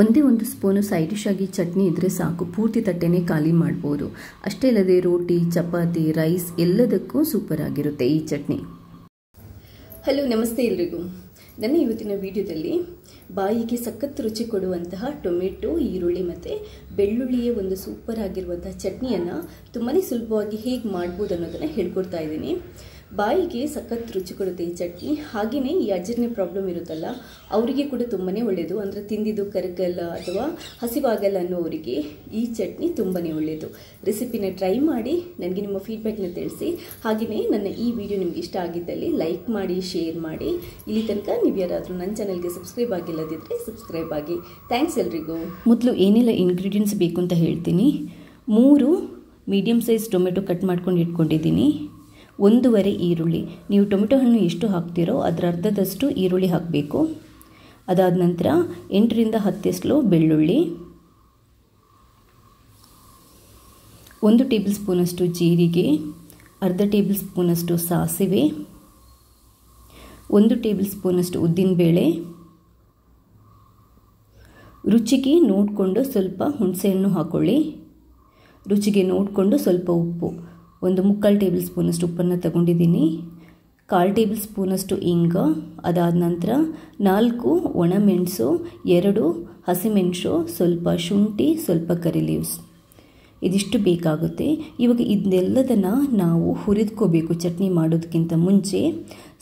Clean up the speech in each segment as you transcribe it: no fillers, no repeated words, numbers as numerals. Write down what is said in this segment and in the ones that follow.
ಒಂದೇ ಒಂದು spoon side dish ಆಗಿ ಚಟ್ನಿ ಇದ್ದರೆ ಸಾಕು, ಪೂರ್ತಿ ತಟ್ಟೆನೇ ಖಾಲಿ ಮಾಡ್ಬೋದು. ಅಷ್ಟೇ ಅಲ್ಲದೆ ರೋಟಿ, ಚಪಾತಿ, ರೈಸ್ ಎಲ್ಲದಕ್ಕೂ ಸೂಪರ್ ಆಗಿರುತ್ತೆ ಈ ಚಟ್ನಿ. ಹಲೋ, ನಮಸ್ತೆ ಎಲ್ರಿಗೂ. ನನ್ನ ಇವತ್ತಿನ ವಿಡಿಯೋದಲ್ಲಿ ಬಾಯಿಗೆ ಸಖತ್ ರುಚಿ ಕೊಡುವಂತಹ ಟೊಮೆಟೊ, ಈರುಳ್ಳಿ ಮತ್ತು ಬೆಳ್ಳುಳ್ಳಿಯ ಒಂದು ಸೂಪರ್ ಆಗಿರುವಂತಹ ಚಟ್ನಿಯನ್ನು ತುಂಬಾ ಸುಲಭವಾಗಿ ಹೇಗೆ ಮಾಡ್ಬೋದು ಅನ್ನೋದನ್ನು ಹೇಳ್ಕೊಡ್ತಾ ಇದ್ದೀನಿ. ಬಾಯಿಗೆ ಸಖತ್ ರುಚಿ ಕೊಡುತ್ತೆ ಈ ಚಟ್ನಿ. ಹಾಗೆಯೇ ಈ ಅಜೀರ್ಣ ಪ್ರಾಬ್ಲಮ್ ಇರುತ್ತಲ್ಲ ಅವರಿಗೆ ಕೂಡ ತುಂಬಾ ಒಳ್ಳೆಯದು. ಅಂದರೆ ತಿಂದಿದ್ದು ಕರಗಲ್ಲ ಅಥವಾ ಹಸಿವಾಗಲ್ಲ ಅನ್ನೋವರಿಗೆ ಈ ಚಟ್ನಿ ತುಂಬಾ ಒಳ್ಳೆಯದು. ರೆಸಿಪಿನ ಟ್ರೈ ಮಾಡಿ ನನಗೆ ನಿಮ್ಮ ಫೀಡ್ಬ್ಯಾಕ್ನ ತಿಳಿಸಿ. ಹಾಗೆಯೇ ನನ್ನ ಈ ವಿಡಿಯೋ ನಿಮ್ಗೆ ಇಷ್ಟ ಆಗಿದ್ದಲ್ಲಿ ಲೈಕ್ ಮಾಡಿ, ಶೇರ್ ಮಾಡಿ. ಇಲ್ಲಿ ತನಕ ನೀವು ಯಾರಾದರೂ ನನ್ನ ಚಾನಲ್ಗೆ ಸಬ್ಸ್ಕ್ರೈಬ್ ಆಗಿಲ್ಲದಿದ್ದರೆ ಸಬ್ಸ್ಕ್ರೈಬ್ ಆಗಿ. ಥ್ಯಾಂಕ್ಸ್ ಎಲ್ರಿಗೂ. ಮೊದಲು ಏನೆಲ್ಲ ಇಂಗ್ರೀಡಿಯೆಂಟ್ಸ್ ಬೇಕು ಅಂತ ಹೇಳ್ತೀನಿ. 3 ಮೀಡಿಯಮ್ ಸೈಜ್ ಟೊಮೆಟೊ ಕಟ್ ಮಾಡ್ಕೊಂಡು ಇಟ್ಕೊಂಡಿದ್ದೀನಿ. 1 ಈರುಳ್ಳಿ. ನೀವು ಟೊಮೆಟೊ ಹಣ್ಣು ಎಷ್ಟು ಹಾಕ್ತೀರೋ ಅದರ ಅರ್ಧದಷ್ಟು ಈರುಳ್ಳಿ ಹಾಕಬೇಕು. ಅದಾದ ನಂತರ 8 ರಿಂದ 10 ಎಸಳು ಬೆಳ್ಳುಳ್ಳಿ, 1 ಟೇಬಲ್ ಸ್ಪೂನಷ್ಟು ಜೀರಿಗೆ, ಅರ್ಧ ಟೇಬಲ್ ಸ್ಪೂನಷ್ಟು ಸಾಸಿವೆ, 1 ಟೇಬಲ್ ಸ್ಪೂನಷ್ಟು ಉದ್ದಿನಬೇಳೆ, ರುಚಿಗೆ ನೋಡಿಕೊಂಡು ಸ್ವಲ್ಪ ಹುಣಸೆಹಣ್ಣು ಹಾಕ್ಕೊಳ್ಳಿ. ರುಚಿಗೆ ನೋಡಿಕೊಂಡು ಸ್ವಲ್ಪ ಉಪ್ಪು, 1/4 ಟೇಬಲ್ ಸ್ಪೂನಷ್ಟು ಉಪ್ಪನ್ನು ತಗೊಂಡಿದ್ದೀನಿ. 1/4 ಟೇಬಲ್ ಸ್ಪೂನಷ್ಟು ಇಂಗ. ಅದಾದ ನಂತರ 4 ಒಣಮೆಣಸು, 2 ಹಸಿಮೆಣಸು, ಸ್ವಲ್ಪ ಶುಂಠಿ, ಸ್ವಲ್ಪ ಕರಿ ಲೀವ್ಸ್. ಇದಿಷ್ಟು ಬೇಕಾಗುತ್ತೆ. ಇವಾಗ ಇದೆಲ್ಲದನ್ನು ನಾವು ಹುರಿದ್ಕೋಬೇಕು. ಚಟ್ನಿ ಮಾಡೋದಕ್ಕಿಂತ ಮುಂಚೆ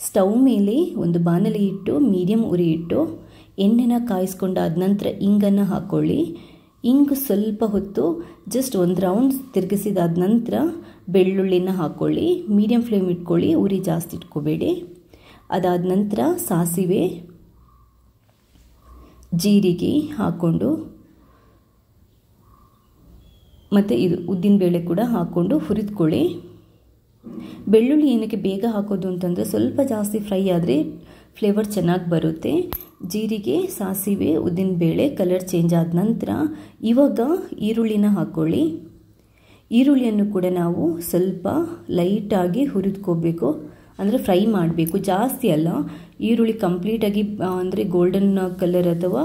ಸ್ಟವ್ ಮೇಲೆ ಒಂದು ಬಾಣಲೆ ಇಟ್ಟು ಮೀಡಿಯಮ್ ಉರಿ ಇಟ್ಟು ಎಣ್ಣೆನ ಕಾಯಿಸ್ಕೊಂಡಾದ ನಂತರ ಇಂಗನ್ನು ಹಾಕ್ಕೊಳ್ಳಿ. ಇಂಗು ಸ್ವಲ್ಪ ಹೊತ್ತು ಜಸ್ಟ್ 1 ರೌಂಡ್ ತಿರುಗಿಸಿದಾದ ನಂತರ ಬೆಳ್ಳುಳ್ಳಿನ ಹಾಕ್ಕೊಳ್ಳಿ. ಮೀಡಿಯಮ್ ಫ್ಲೇಮ್ ಇಟ್ಕೊಳ್ಳಿ, ಉರಿ ಜಾಸ್ತಿ ಇಟ್ಕೋಬೇಡಿ. ಅದಾದ ನಂತರ ಸಾಸಿವೆ, ಜೀರಿಗೆ ಹಾಕ್ಕೊಂಡು ಮತ್ತು ಇದು ಉದ್ದಿನಬೇಳೆ ಕೂಡ ಹಾಕ್ಕೊಂಡು ಹುರಿದ್ಕೊಳ್ಳಿ. ಬೆಳ್ಳುಳ್ಳಿ ಏನಕ್ಕೆ ಬೇಗ ಹಾಕೋದು ಅಂತಂದರೆ ಸ್ವಲ್ಪ ಜಾಸ್ತಿ ಫ್ರೈ ಆದರೆ ಫ್ಲೇವರ್ ಚೆನ್ನಾಗಿ ಬರುತ್ತೆ. ಜೀರಿಗೆ, ಸಾಸಿವೆ, ಉದ್ದಿನಬೇಳೆ ಕಲರ್ ಚೇಂಜ್ ಆದ ನಂತರ ಇವಾಗ ಈರುಳ್ಳಿನ ಹಾಕ್ಕೊಳ್ಳಿ. ಈರುಳ್ಳಿಯನ್ನು ಕೂಡ ನಾವು ಸ್ವಲ್ಪ ಲೈಟಾಗಿ ಹುರಿದ್ಕೋಬೇಕು, ಅಂದರೆ ಫ್ರೈ ಮಾಡಬೇಕು, ಜಾಸ್ತಿ ಅಲ್ಲ. ಈರುಳ್ಳಿ ಕಂಪ್ಲೀಟಾಗಿ ಅಂದರೆ ಗೋಲ್ಡನ್ ಕಲರ್ ಅಥವಾ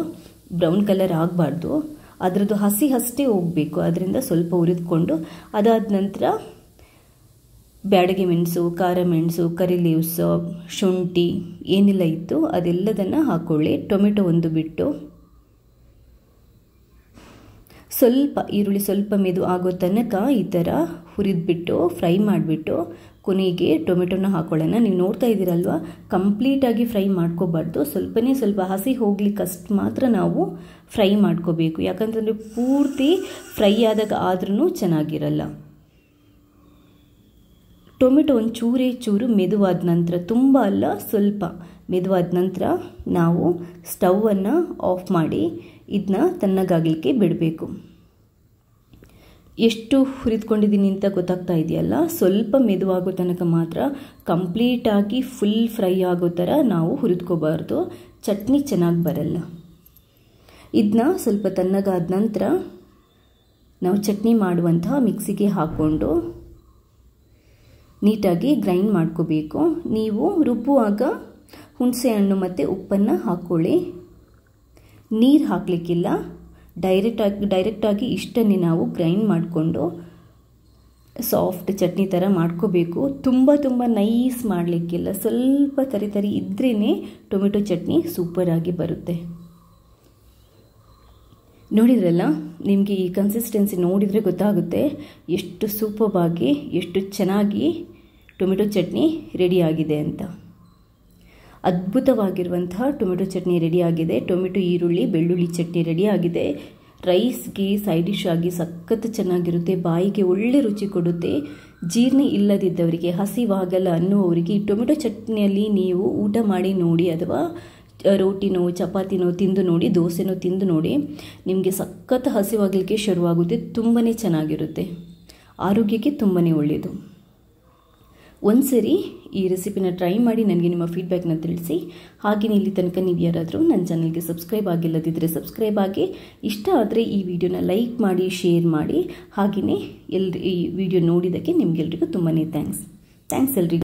ಬ್ರೌನ್ ಕಲರ್ ಆಗಬಾರ್ದು, ಅದರದ್ದು ಹಸಿ ಅಷ್ಟೇ ಹೋಗಬೇಕು. ಅದರಿಂದ ಸ್ವಲ್ಪ ಹುರಿದ್ಕೊಂಡು ಅದಾದ ನಂತರ ಬ್ಯಾಡಗೆ ಮೆಣಸು, ಖಾರ ಮೆಣಸು, ಕರಿ ಲೀವ್ಸ್, ಶುಂಠಿ ಏನೆಲ್ಲ ಇತ್ತು ಅದೆಲ್ಲದನ್ನು ಹಾಕ್ಕೊಳ್ಳಿ. ಟೊಮೆಟೊ ಒಂದು ಬಿಟ್ಟು ಸ್ವಲ್ಪ ಈರುಳ್ಳಿ ಸ್ವಲ್ಪ ಮೆದು ಆಗೋ ತನಕ ಈ ಥರ ಹುರಿದ್ಬಿಟ್ಟು ಫ್ರೈ ಮಾಡಿಬಿಟ್ಟು ಕೊನೆಗೆ ಟೊಮೆಟೊನ ಹಾಕ್ಕೊಳ್ಳೋಣ. ನೀವು ನೋಡ್ತಾ ಇದ್ದೀರಲ್ವ, ಕಂಪ್ಲೀಟಾಗಿ ಫ್ರೈ ಮಾಡ್ಕೋಬಾರ್ದು, ಸ್ವಲ್ಪನೇ ಸ್ವಲ್ಪ ಹಸಿ ಹೋಗ್ಲಿಕ್ಕಷ್ಟು ಮಾತ್ರ ನಾವು ಫ್ರೈ ಮಾಡ್ಕೋಬೇಕು. ಯಾಕಂತಂದರೆ ಪೂರ್ತಿ ಫ್ರೈ ಆದಾಗ ಆದ್ರೂ ಚೆನ್ನಾಗಿರಲ್ಲ. ಟೊಮೆಟೊ ಒಂದು ಚೂರು ಮೆದುವಾದ ನಂತರ, ತುಂಬ ಅಲ್ಲ ಸ್ವಲ್ಪ ಮೆದುವಾದ ನಂತರ ನಾವು ಸ್ಟವನ್ನು ಆಫ್ ಮಾಡಿ ಇದನ್ನ ತಣ್ಣಗಾಗಲಿಕ್ಕೆ ಬಿಡಬೇಕು. ಎಷ್ಟು ಹುರಿದ್ಕೊಂಡಿದ್ದೀನಿ ಅಂತ ಗೊತ್ತಾಗ್ತಾ ಇದೆಯಲ್ಲ, ಸ್ವಲ್ಪ ಮೆದುವಾಗೋ ತನಕ ಮಾತ್ರ, ಕಂಪ್ಲೀಟಾಗಿ ಫುಲ್ ಫ್ರೈ ಆಗೋ ಥರ ನಾವು ಹುರಿದ್ಕೋಬಾರ್ದು, ಚಟ್ನಿ ಚೆನ್ನಾಗಿ ಬರಲ್ಲ. ಇದನ್ನ ಸ್ವಲ್ಪ ತಣ್ಣಗಾದ ನಂತರ ನಾವು ಚಟ್ನಿ ಮಾಡುವಂತಹ ಮಿಕ್ಸಿಗೆ ಹಾಕ್ಕೊಂಡು ನೀಟಾಗಿ ಗ್ರೈಂಡ್ ಮಾಡ್ಕೋಬೇಕು. ನೀವು ರುಬ್ಬುವಾಗ ಹುಣಸೆಹಣ್ಣು ಮತ್ತು ಉಪ್ಪನ್ನು ಹಾಕ್ಕೊಳ್ಳಿ. ನೀರು ಹಾಕಲಿಕ್ಕಿಲ್ಲ, ಡೈರೆಕ್ಟಾಗಿ ಇಷ್ಟನ್ನೇ ನಾವು ಗ್ರೈಂಡ್ ಮಾಡಿಕೊಂಡು ಸಾಫ್ಟ್ ಚಟ್ನಿ ಥರ ಮಾಡ್ಕೋಬೇಕು. ತುಂಬ ನೈಸ್ ಮಾಡಲಿಕ್ಕಿಲ್ಲ, ಸ್ವಲ್ಪ ತರಿ ಇದ್ರೇ ಟೊಮೆಟೊ ಚಟ್ನಿ ಸೂಪರಾಗಿ ಬರುತ್ತೆ. ನೋಡಿದ್ರಲ್ಲ, ನಿಮಗೆ ಈ ಕನ್ಸಿಸ್ಟೆನ್ಸಿ ನೋಡಿದರೆ ಗೊತ್ತಾಗುತ್ತೆ ಎಷ್ಟು ಸೂಪರ್ಬಾಗಿ, ಎಷ್ಟು ಚೆನ್ನಾಗಿ ಟೊಮೆಟೊ ಚಟ್ನಿ ರೆಡಿಯಾಗಿದೆ ಅಂತ. ಅದ್ಭುತವಾಗಿರುವಂತಹ ಟೊಮೆಟೊ ಚಟ್ನಿ ರೆಡಿಯಾಗಿದೆ. ಟೊಮೆಟೊ, ಈರುಳ್ಳಿ, ಬೆಳ್ಳುಳ್ಳಿ ಚಟ್ನಿ ರೆಡಿಯಾಗಿದೆ. ರೈಸ್ಗೆ ಸೈಡ್ ಡಿಶ್ ಆಗಿ ಸಖತ್ ಚೆನ್ನಾಗಿರುತ್ತೆ. ಬಾಯಿಗೆ ಒಳ್ಳೆ ರುಚಿ ಕೊಡುತ್ತೆ. ಜೀರ್ಣ ಇಲ್ಲದಿದ್ದವರಿಗೆ, ಹಸಿವಾಗಲ್ಲ ಅನ್ನುವವರಿಗೆ ಈ ಟೊಮೆಟೊ ಚಟ್ನಿಯಲ್ಲಿ ನೀವು ಊಟ ಮಾಡಿ ನೋಡಿ, ಅಥವಾ ರೋಟಿನೋ ಚಪಾತಿನೋ ತಿಂದು ನೋಡಿ, ದೋಸೆನೋ ತಿಂದು ನೋಡಿ, ನಿಮಗೆ ಸಖತ್ ಹಸಿವಾಗಲಿಕ್ಕೆ ಶುರುವಾಗುತ್ತೆ. ತುಂಬಾ ಚೆನ್ನಾಗಿರುತ್ತೆ, ಆರೋಗ್ಯಕ್ಕೆ ತುಂಬಾ ಒಳ್ಳೆಯದು. ಒಂದ್ಸರಿ ಈ ರೆಸಿಪಿನ ಟ್ರೈ ಮಾಡಿ ನನಗೆ ನಿಮ್ಮ ಫೀಡ್ಬ್ಯಾಕ್ನ ತಿಳಿಸಿ. ಹಾಗೆಯೇ ಇಲ್ಲಿ ತನಕ ನೀವು ಯಾರಾದರೂ ನನ್ನ ಚಾನಲ್ಗೆ ಸಬ್ಸ್ಕ್ರೈಬ್ ಆಗಿಲ್ಲದಿದ್ದರೆ ಸಬ್ಸ್ಕ್ರೈಬ್ ಆಗಿ. ಇಷ್ಟ ಆದರೆ ಈ ವಿಡಿಯೋನ ಲೈಕ್ ಮಾಡಿ, ಶೇರ್ ಮಾಡಿ. ಹಾಗೆಯೇ ಈ ವಿಡಿಯೋ ನೋಡಿದ್ದಕ್ಕೆ ನಿಮಗೆಲ್ರಿಗೂ ತುಂಬಾ ಥ್ಯಾಂಕ್ಸ್ ಎಲ್ರಿಗೂ.